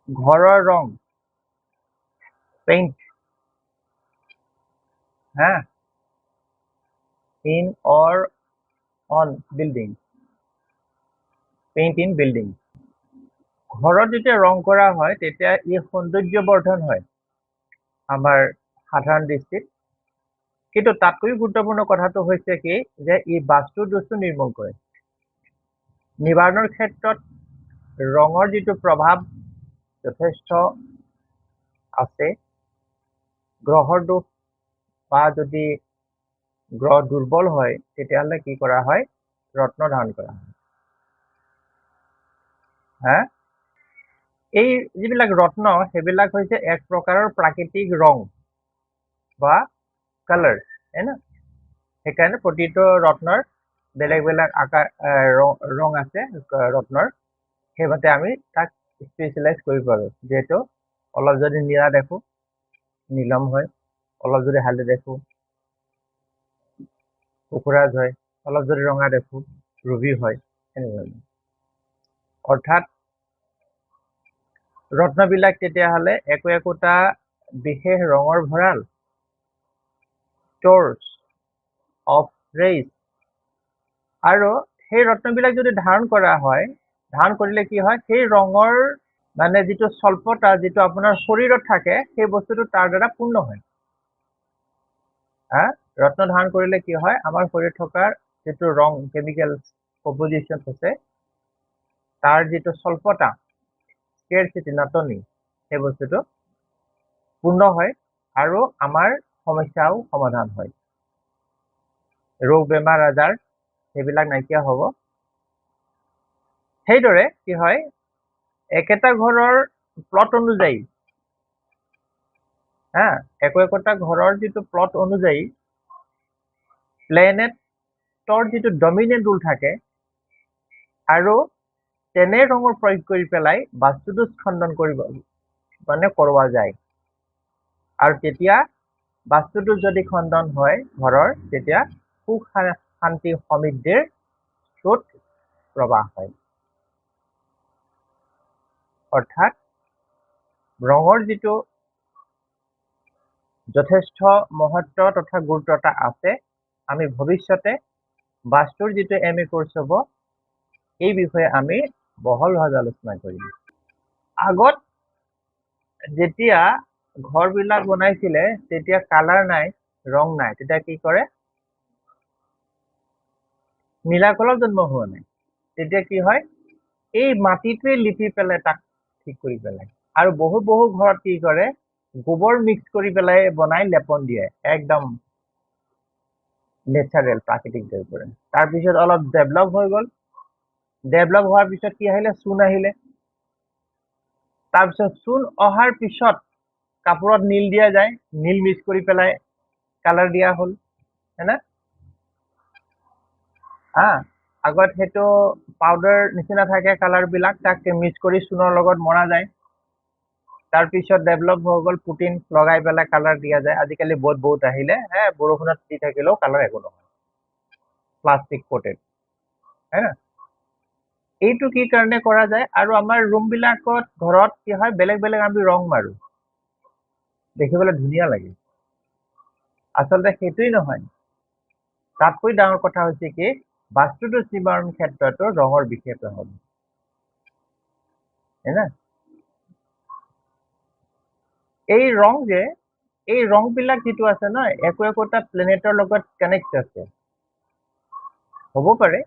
ঘৰৰ ৰং পেইণ্ট হা in or on building paint in building ঘৰত যেতিয়া ৰং কৰা হয় তেতিয়া ই সৌন্দৰ্যবৰ্ধন হয় আমাৰ সাধাৰণ দৃষ্টিত কিন্তু তাতকৈ গুৰুত্বপূৰ্ণ কথাটো হৈছে কি যে ই বাস্তু দোষটো নিৰ্মূল কৰে নিবাৰণৰ ক্ষেত্ৰত ৰঙৰ যিটো প্ৰভাৱ যথেষ্ট আছে গ্ৰহৰ দোষ বা যদি গ্ৰহ দুৰ্বল হয় তেতিয়াহ'লে কি কৰা হয় ৰত্ন ধাৰণ কৰা হয় হা এই যিবিলাক ৰত্ন সেইবিলাক হৈছে এক প্ৰকাৰৰ প্ৰাকৃতিক ৰং বা কালাৰ है ना সেইকাৰণে প্ৰতিটো ৰত্নৰ বেলেগ বেলেগ আকাৰ ৰং আছে ৰত্নৰ সেইমতে আমি তাক স্পেচিয়েলাইজ কৰিব পাৰোঁ যিহেতু অলপ যদি নীলা দেখো নীলম হয় অলপ যদি হালধীয়া দেখো কুকুৰাজ হয় অলপ যদি ৰঙা দেখো ৰুবি হয় এনেধৰণে অৰ্থাৎ ৰত্নবিলাক তেতিয়াহ'লে একো একোটা বিশেষ ৰঙৰ ভঁৰাল ষ্ট'ৰ্ছ অফ ৰেইজ আৰু সেই ৰত্নবিলাক যদি ধাৰণ কৰা হয় ধাৰণ কৰিলে কি হয় সেই ৰঙৰ মানে যিটো স্বল্পতা যিটো আপোনাৰ শৰীৰত থাকে সেই বস্তুটো তাৰ দ্বাৰা পূৰ্ণ হয় ৰত্ন ধাৰণ কৰিলে কি হয় আমাৰ শৰীৰত থকা যিটো ৰং কেমিকেল কম্পজিশ্যন আছে তাৰ যিটো স্বল্পতা স্কেৰচিটি নাটনি সেই বস্তুটো পূৰ্ণ হয় আৰু আমাৰ সমস্যাও সমাধান হয় ৰোগ বেমাৰ আজাৰ সেইবিলাক নাইকিয়া হ'ব সেইদৰে কি হয় একেটা ঘৰৰ প্লট অনুযায়ী একো একোটা ঘৰৰ যিটো প্লট অনুযায়ী প্লেনেটৰ যিটো ডমিনেণ্ট ৰুল থাকে আৰু তেনে ৰঙৰ প্ৰয়োগ কৰি পেলাই বাস্তুদোষ খণ্ডন কৰিব মানে কৰোৱা যায় আৰু তেতিয়া বাস্তুদোষ যদি খণ্ডন হয় ঘৰৰ তেতিয়া সুখ শান্তি সমৃদ্ধিৰ স্ৰোত প্ৰবাহ হয় অৰ্থাৎ ৰঙৰ যিটো যথেষ্ট মহত্ব তথা গুৰুত্বতা আছে আমি ভৱিষ্যতে বাস্তুৰ যিটো MA কোৰ্চ হ'ব এই বিষয়ে আমি বহলভাৱে আলোচনা কৰিম আগত যেতিয়া ঘৰবিলাক বনাইছিলে তেতিয়া কালাৰ নাই ৰং নাই তেতিয়া কি কৰে নীলা কলম জন্ম হোৱা নাই তেতিয়া কি হয় এই মাটিটোৱে লিপি পেলাই তাক ঠিক কৰি পেলাই আৰু বহু বহু ঘৰত কি কৰে গোবৰ মিক্স কৰি পেলাই বনাই লেপন দিয়ে একদম নেচাৰেল প্ৰাকৃতিক দৰে তাৰপিছত অলপ ডেভেলপ হৈ গ'ল ডেভেলপ হোৱাৰ পিছত কি আহিলে চূণ আহিলে তাৰপিছত চূণ অহাৰ পিছত কাপোৰত নীল দিয়া যায় নীল মিক্স কৰি পেলাই কালাৰ দিয়া হ'ল হয়নে আগত সেইটো পাউডাৰ নিচিনা থাকে কালাৰবিলাক তাক মিক্স কৰি চূণৰ লগত মৰা যায় তাৰপিছত ডেভেলপ হৈ গ'ল পুটিন লগাই পেলাই কালাৰ দিয়া যায় আজিকালি বহুত আহিলে বৰষুণত দি থাকিলেও কালাৰ একো নহয় প্লাষ্টিক কোটেড হয় না এইটো কি কাৰণে কৰা যায় আৰু আমাৰ ৰুমবিলাকত ঘৰত কি হয় বেলেগ বেলেগ আমি ৰং মাৰো দেখিবলৈ ধুনীয়া লাগে আচলতে সেইটোই নহয় তাতকৈ ডাঙৰ কথা হৈছে কি বাস্তুদোষ নিবাৰণ ক্ষেত্ৰতো ৰঙৰ বিশেষ প্ৰভাৱ হয় না এই ৰংবিলাক যিটো আছে ন একো একোটা প্লেনেটৰ লগত কানেক্ট আছে হ'ব পাৰে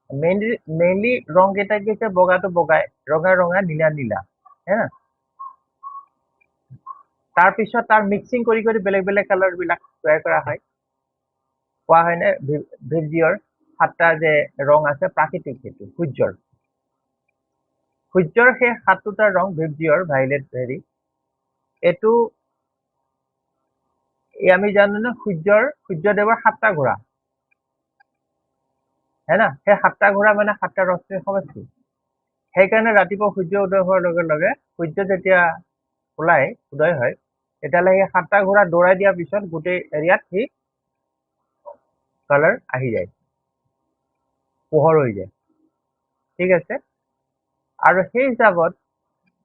মেইনলি ৰং কেইটা কি হৈছে বগাটো বগাই ৰঙা ৰঙা নীলা নীলা হা তাৰপিছত তাৰ মিক্সিং কৰি কৰি বেলেগ বেলেগ কালাৰ বিলাক তৈয়াৰ কৰা হয় কোৱা হয়নে ভিজিঅৰ 7টা যে ৰং আছে প্ৰাকৃতিক সেইটো সূৰ্যৰ সেই 7টা ৰং ভিজিঅৰ ভাইলেট হেৰি এইটো আমি জানো না সূৰ্যদেৱৰ 7টা ঘোঁৰা है ना সেই 7টা ঘোঁৰা মানে 7টা ৰশ্মিৰ সমষ্টি সেইকাৰণে ৰাতিপুৱা সূৰ্য উদয় হোৱাৰ লগে লগে সূৰ্য যেতিয়া উদয় হয় তেতিয়াহ'লে সেই 7টা ঘোঁৰা দৌৰাই দিয়াৰ পিছত গোটেই এৰিয়াত সি কালাৰ আহি যায় পোহৰ হৈ যায় ঠিক আছে আৰু সেই হিচাপত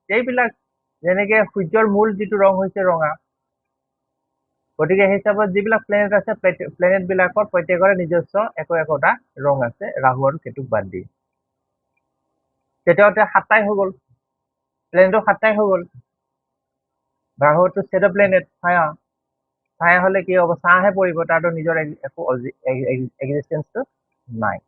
এইবিলাক যেনেকে সূৰ্যৰ মূল যিটো ৰং হৈছে ৰঙা, গতিকে সেই হিচাপত যিবিলাক প্লেনেট আছে প্লেনেট বিলাকৰ প্ৰত্যেকৰে নিজস্ব একোটা ৰং আছে ৰাহু আৰু কেতুক বাদ দি। তেতিয়াহ'লে 7টাই হৈ গ'ল, প্লেনেটৰ 7টাই হৈ গ'ল। ৰাহুটো শ্বেডো প্লেনেট, ছায়া হলে কি হ'ব, ছাঁহে পৰিব, তাৰতো নিজৰ একো এক্সিষ্টেঞ্চটো নাই।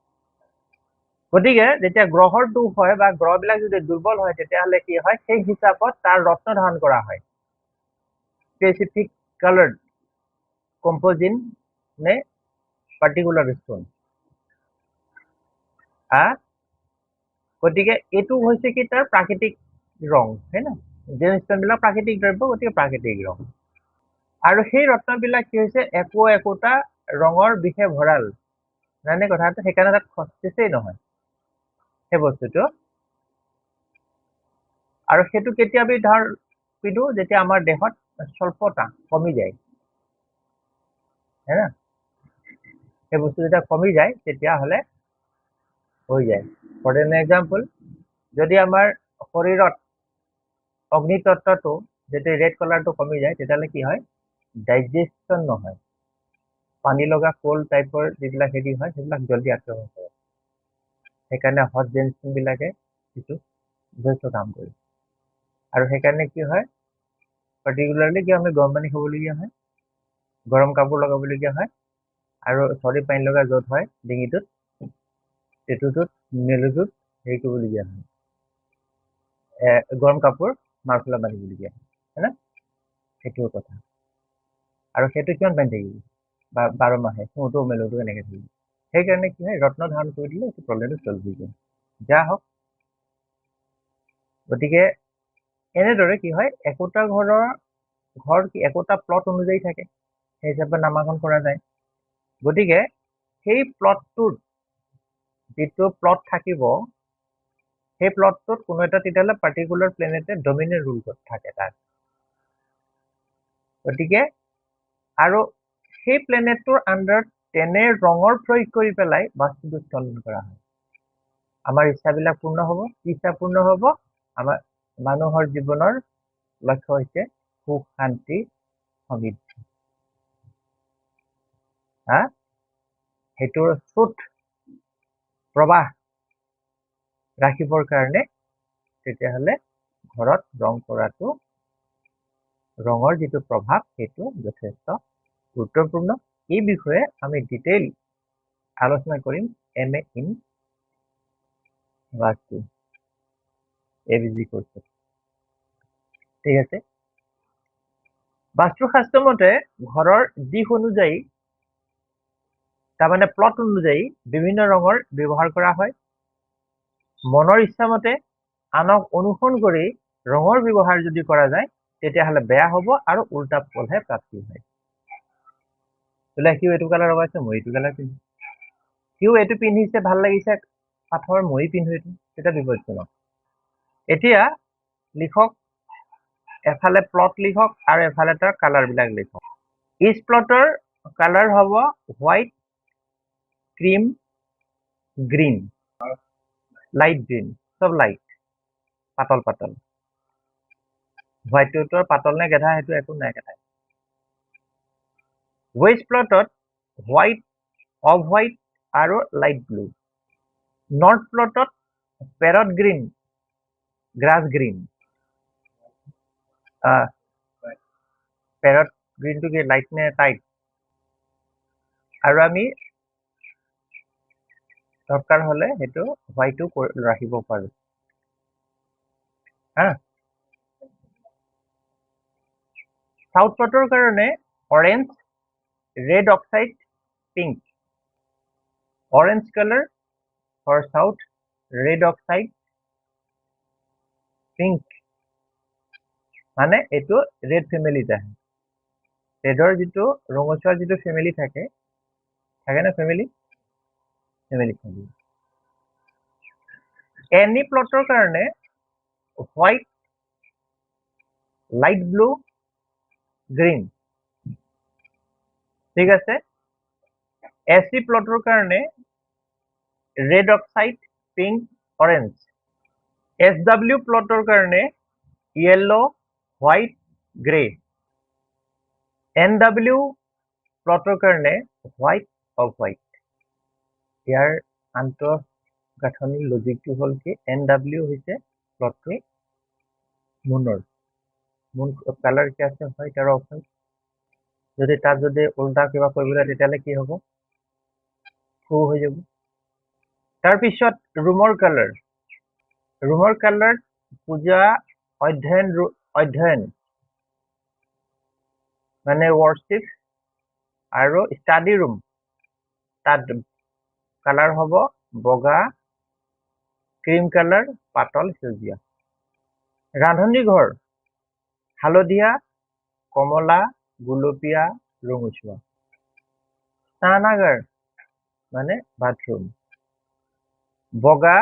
গতিকে যেতিয়া গ্ৰহৰ দুখ হয় বা গ্ৰহবিলাক যদি দুৰ্বল হয় তেতিয়াহ'লে কি হয়, সেই হিচাপত তাৰ ৰত্ন ধাৰণ কৰা হয়, স্পেচিফিক কালাৰ্ড কম্পোজিন নে পাৰ্টিকুলাৰ ষ্টন। গতিকে এইটো হৈছে কি তাৰ প্ৰাকৃতিক ৰং, হয় না, যে ষ্টনবিলাক প্ৰাকৃতিক দ্ৰব্য, গতিকে প্ৰাকৃতিক ৰং। আৰু সেই ৰত্নবিলাক কি হৈছে একোটা ৰঙৰ বিষে ভঁৰাল, জানে কথাটো, সেইকাৰণে তাত খচখচেই নহয় সেই বস্তুটো। আৰু সেইটো কেতিয়া পিন্ধো, যেতিয়া আমাৰ দেহত স্বল্পতা কমি যায়, হয় না, সেই বস্তু যেতিয়া কমি যায় তেতিয়াহ'লে হৈ যায়। ফৰ এন এক্সাম্পল, যদি আমাৰ শৰীৰত অগ্নিতত্ত্বটো যদি ৰেড কালাৰটো কমি যায় তেতিয়াহ'লে কি হয়, ডাইজেশ্যন নহয়, পানী লগা কোল্ড টাইপৰ যিবিলাক হেৰি হয় সেইবিলাক জলদি আক্ৰমণ কৰে। সেইকাৰণে হট জেনচন বিলাকে কিছু যথেষ্ট কাম কৰে। আৰু সেইকাৰণে কি হয়, পাৰ্টিকুলাৰলি কি আমি গৰম পানী খাবলগীয়া হয়, গৰম কাপোৰ লগাবলগীয়া হয়, আৰু চৰ্দি পানী লগা য'ত হয় ডিঙিটোত, টেটুটোত, মেলুটোত হেৰি কৰিবলগীয়া হয়, গৰম কাপোৰ মাফলাৰ বান্ধিবলগীয়া হয় না, সেইটোৰ কথা। আৰু সেইটো কিমান বান্ধি থাকিব, বা 12 মাহে মূৰটো মেলুটো এনেকে থাকিব। সেইকাৰণে কি হয়, ৰত্ন ধাৰণ কৰি দিলে এইটো প্ৰব্লেমটো চল্ভ হৈ যায়, যা হওক। গতিকে এনেদৰে কি হয়, একোটা ঘৰ কি একোটা প্লট অনুযায়ী থাকে, সেই হিচাপে নামাকৰণ কৰা যায়। গতিকে সেই প্লটটোত যিটো প্লট থাকিব, সেই প্লটটোত কোনো এটা তেতিয়াহ'লে পাৰ্টিকুলাৰ প্লেনেটে ডমিনেণ্ট ৰুল থাকে তাত। গতিকে আৰু সেই প্লেনেটটোৰ আণ্ডাৰত তেনে ৰঙৰ প্ৰয়োগ কৰি পেলাই বাস্তুটো চলন কৰা হয়। আমাৰ ইচ্ছাবিলাক পূৰ্ণ হ'ব, ইচ্ছা পূৰ্ণ হ'ব, আমাৰ মানুহৰ জীৱনৰ লক্ষ্য হৈছে সুখ, শান্তি, সমৃদ্ধি। সেইটোৰ স্ৰোত প্ৰবাহ ৰাখিবৰ কাৰণে তেতিয়াহ'লে ঘৰত ৰং কৰাটো, ৰঙৰ যিটো প্ৰভাৱ সেইটো যথেষ্ট গুৰুত্বপূৰ্ণ। এই বিষয়ে আমি ডিটেইল আলোচনা কৰিম MA ইন বাস্তু ABG কোৰ্সত। ঠিক আছে, বাস্তুশাস্ত্ৰ মতে ঘৰৰ দিশ অনুযায়ী, তাৰমানে প্লট অনুযায়ী বিভিন্ন ৰঙৰ ব্যৱহাৰ কৰা হয়। মনৰ ইচ্ছা মতে আনক অনুসৰণ কৰি ৰঙৰ ব্যৱহাৰ যদি কৰা যায় তেতিয়াহ'লে বেয়া হ'ব আৰু উল্টা ফলহে প্ৰাপ্তি হয়। বোলে সিও এইটো কালাৰ লগাইছে, মই এইটো কালাৰ পিন্ধিম, সিও এইটো পিন্ধিছে ভাল লাগিছে পাথৰ, মই পিন্ধো এইটো, তেতিয়া বিপদজনক। এতিয়া লিখক, এফালে প্লট লিখক আৰু এফালে তাৰ কালাৰ বিলাক লিখক। ইচ প্লটৰ কালাৰ হ'ব white, cream, green, light green, চব লাইট, পাতল পাতল। হোৱাইটটোৰ পাতল নে গেধা সেইটো একো নাই কথা। ৱেষ্ট প্লটত হোৱাইট, অফ হোৱাইট আৰু লাইট ব্লু। নৰ্থ প্লটত parrot green, grass green. Parrot গ্ৰীণটো কি লাইট নে টাইট? আৰু আমি দৰকাৰ হলে সেইটো হোৱাইটো ৰাখিব পাৰো। সাউথ প্লটৰ কাৰণে orange, red oxide, pink. Orange colour for south, red oxide, pink, মানে এইটো ৰেড ফেমিলিত আহে। ৰেডৰ যিটো ৰঙচুৱা যিটো ফেমিলি থাকে না ফেমিলি থাকে। এনি প্লটৰ কাৰণে হোৱাইট, লাইট ব্লু, গ্ৰীণ। ঠিক আছে, এচি প্লটৰ কাৰণে red oxide, pink, orange. SW প্লটৰ কাৰণে য়েল্লো, হোৱাইট গ্ৰে NW প্লটৰ কাৰণে হোৱাইট অফ হোৱাইট ইয়াৰ আন্তঃগাঁথনিৰ লজিকটো হ'ল কি NW হৈছে প্লটটো মুনৰ মুন কালাৰ কি আছে হোৱাইট আৰু অফ হোৱাইট যদি তাত যদি উল্টা কিবা কৰিবলৈ তেতিয়াহ'লে কি হ'ব ফু হৈ যাব তাৰপিছত ৰুমৰ কালাৰ পূজা অধ্যয়ন মানে ৱৰ্কশিপ আৰু ষ্টাডি ৰুম তাত কালাৰ হ'ব বগা ক্ৰীম কালাৰ পাতল সেউজীয়া ৰান্ধনী ঘৰ হালধীয়া কমলা গুলপীয়া ৰঙচুৱা স্নানাগাৰ মানে বাথৰুম বগা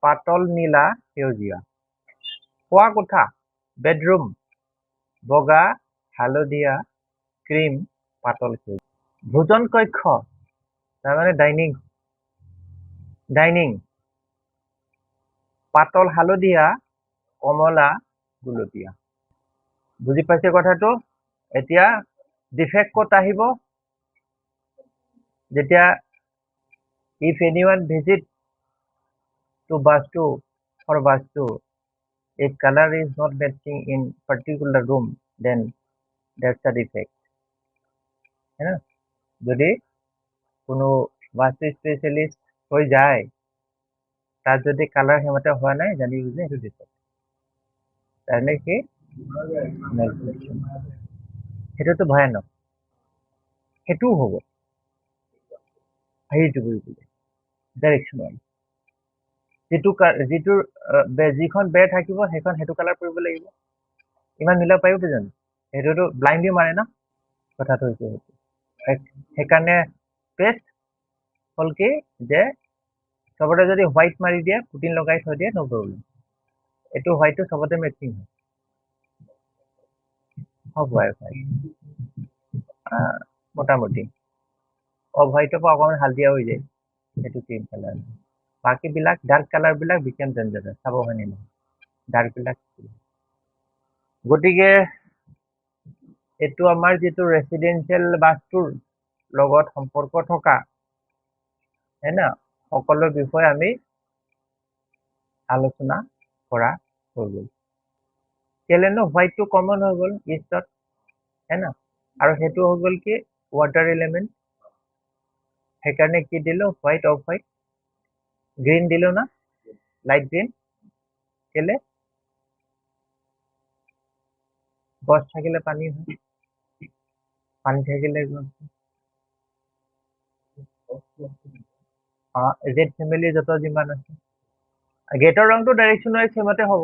পাতল নীলা সেউজীয়া শোৱা কোঠা বেডৰুম বগা হালধীয়া ক্ৰীম পাতল সেউজীয়া ভোজন কক্ষ তাৰমানে ডাইনিং পাতল হালধীয়া কমলা গুলপীয়া বুজি পাইছে কথাটো এতিয়া ডিফেক্ট ক'ত আহিব যেতিয়া if anyone visit to Vastu for Vastu if color is not matching in particular room then that's a defect है ना যদি কোনো বাস্তু স্পেশালিস্ট হৈ যায় তার যদি কালার হেমতে হওয়া নাই জানি বুঝে এটা ডিফেক্ট তাহলে কি সেইটো তো ভয়ানক সেইটোও হ'ব সেইটো বুঝিলে ডাইরেকশন যিখন বেৰ থাকিব সেইখন সেইটো কালাৰ কৰিব লাগিব ইমান মিলাব পাৰিবতো জানো সেইটোতো ব্লাইণ্ডলি মাৰে না কথাটো হৈছে সেইকাৰণে বেষ্ট হ'ল কি যে চবতে যদি হোৱাইট মাৰি দিয়ে পুটিন লগাই থৈ দিয়ে নো প্ৰব্লেম এইটো হোৱাইটটো চবতে মেচিং হয় অফ হোৱাইট মোটামুটি অফ হোৱাইটৰ পৰা অকণমান হালধীয়া হৈ যায় সেইটো ক্ৰীম কালাৰ বাকীবিলাক ডাৰ্ক কালাৰবিলাক বিকেম ডেঞ্জাৰাছ চাব হয়নে নহয় ডাৰ্কবিলাক গতিকে এইটো আমাৰ যিটো ৰেচিডেঞ্চিয়েল বাস্তুৰ লগত সম্পৰ্ক থকা হয় না সকলো বিষয়ে আমি আলোচনা কৰা হৈ গ'ল কেলেনো হোৱাইটটো কমন হৈ গ'ল ইষ্টত হয় না আৰু সেইটো হৈ গ'ল কি ৱাটাৰ এলিমেণ্ট সেইকাৰণে কি দিলো হোৱাইট অফ হোৱাইট গ্ৰীণ দিলো না লাইট গ্ৰীণ কেলে গছ থাকিলে পানী হয় পানী থাকিলে জেড ফেমিলি যত যিমান আছে গেটৰ ৰংটো ডাইৰেকশ্যন ৱাইজ সেইমতে হ'ব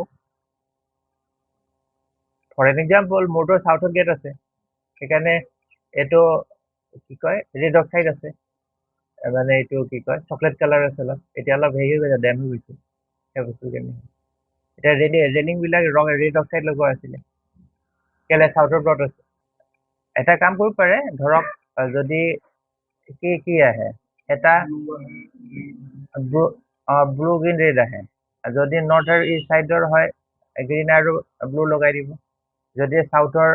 ফৰ এন এক্সাম্পল মোৰতো চাউথত গেট আছে সেইকাৰণে এইটো কি কয় ৰেড অক্সাইড আছে মানে এইটো কি কয় চকলেট কালাৰ আছে অলপ এতিয়া অলপ হেৰি হৈ গৈছে ডেম হৈ গৈছে সেই বস্তু কাৰণে এতিয়া ৰেলিংবিলাক ৰং ৰেড অক্সাইড লগোৱা আছিলে কেলে চাউথৰ ব্লট আছে এটা কাম কৰিব পাৰে ধৰক যদি কি আহে এটা ব্লু গ্ৰীণ ৰেড আহে যদি নৰ্থ আৰু ইষ্ট চাইডৰ হয় গ্ৰীণ আৰু ব্লু লগাই দিব যদি চাউথৰ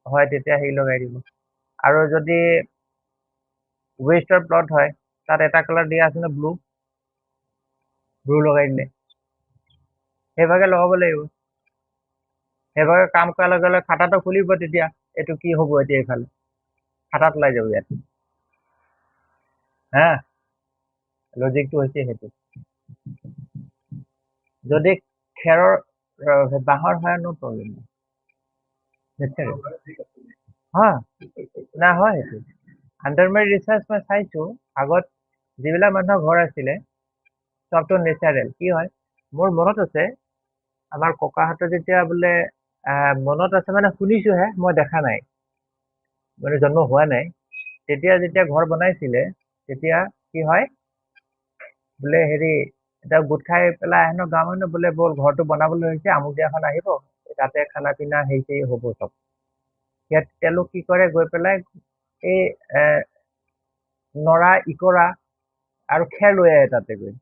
হয় তেতিয়া হেৰি লগাই দিব আৰু যদি ৱেষ্টৰ প্লট হয় তাত এটা কালাৰ দিয়া আছে ন ব্লু লগাই দিলে সেইভাগে লগাব লাগিব সেইভাগে কাম কৰাৰ লগে লগে খাতাটো খুলিব তেতিয়া এইটো কি হ'ব এতিয়া এইফালে খাতাত ওলাই যাব ইয়াত হা লজিকটো হৈছে সেইটো যদি খেৰৰ বাঁহৰ হয় নো প্ৰব্লেম হা না হয় সেইটো আণ্ডাৰ মাই ৰিচাৰ্চ মই চাইছো আগত যিবিলাক মানুহৰ ঘৰ আছিলে চবটো নেচাৰেল কি হয় মোৰ মনত আছে আমাৰ ককাহঁতে যেতিয়া বোলে মনত আছে মানে শুনিছোহে মই দেখা নাই মানে জন্ম হোৱা নাই তেতিয়া যেতিয়া ঘৰ বনাইছিলে তেতিয়া কি হয় বোলে হেৰি এটা গোট খাই পেলাই আহে ন গাঁৱৰ মানুহ বোলে ব'ল ঘৰটো বনাবলৈ হৈছে আমুক দিনাখন আহিব তাতে খানা পিনা হেৰি হ'ব চব ইয়াত তেওঁলোক কি কৰে গৈ পেলাই এই নৰা ইকৰা আৰু খেৰ লৈ আহে তাতে গৈ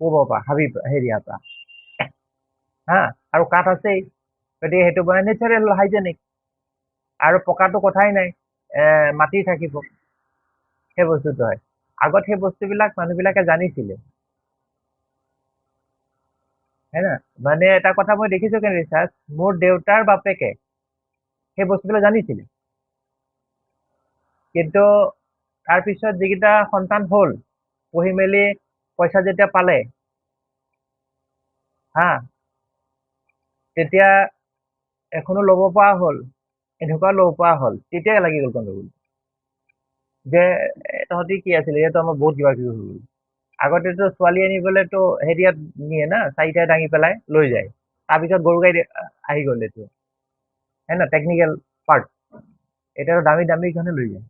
পূবৰ পৰা হেৰিয়াৰ পৰা হা আৰু কাঠ আছেই গতিকে সেইটো মানে নেচাৰেল হাইজেনিক আৰু পকাটো কথাই নাই মাটি থাকিব সেই বস্তুটো হয় আগত সেই বস্তুবিলাক মানুহবিলাকে জানিছিলে হয় না মানে এটা কথা মই দেখিছো কেন ৰিচাৰ্চ মোৰ দেউতাৰ বাপেকে সেই বস্তুবিলাক জানিছিলে কিন্তু তাৰপিছত যিকেইটা সন্তান হ'ল পঢ়ি মেলি পইচা যেতিয়া পালে হা তেতিয়া এখনো ল'ব পৰা হ'ল এনেকুৱা ল'ব পৰা হ'ল তেতিয়াই লাগি গ'ল গণ্ডগোল যে তহঁতি কি আছিলে ইয়াতো আমাৰ বহুত কিবা কিবি হৈ গ'ল আগতেতো ছোৱালী আনিবলেতো হেৰিয়াত নিয়ে না চাৰিটাই দাঙি পেলাই লৈ যায় তাৰপিছত গৰু গাড়ী আহি গ'ল এইটো হয় না টেকনিকেল পাৰ্ট এতিয়াতো দামী দামীখনে লৈ যায়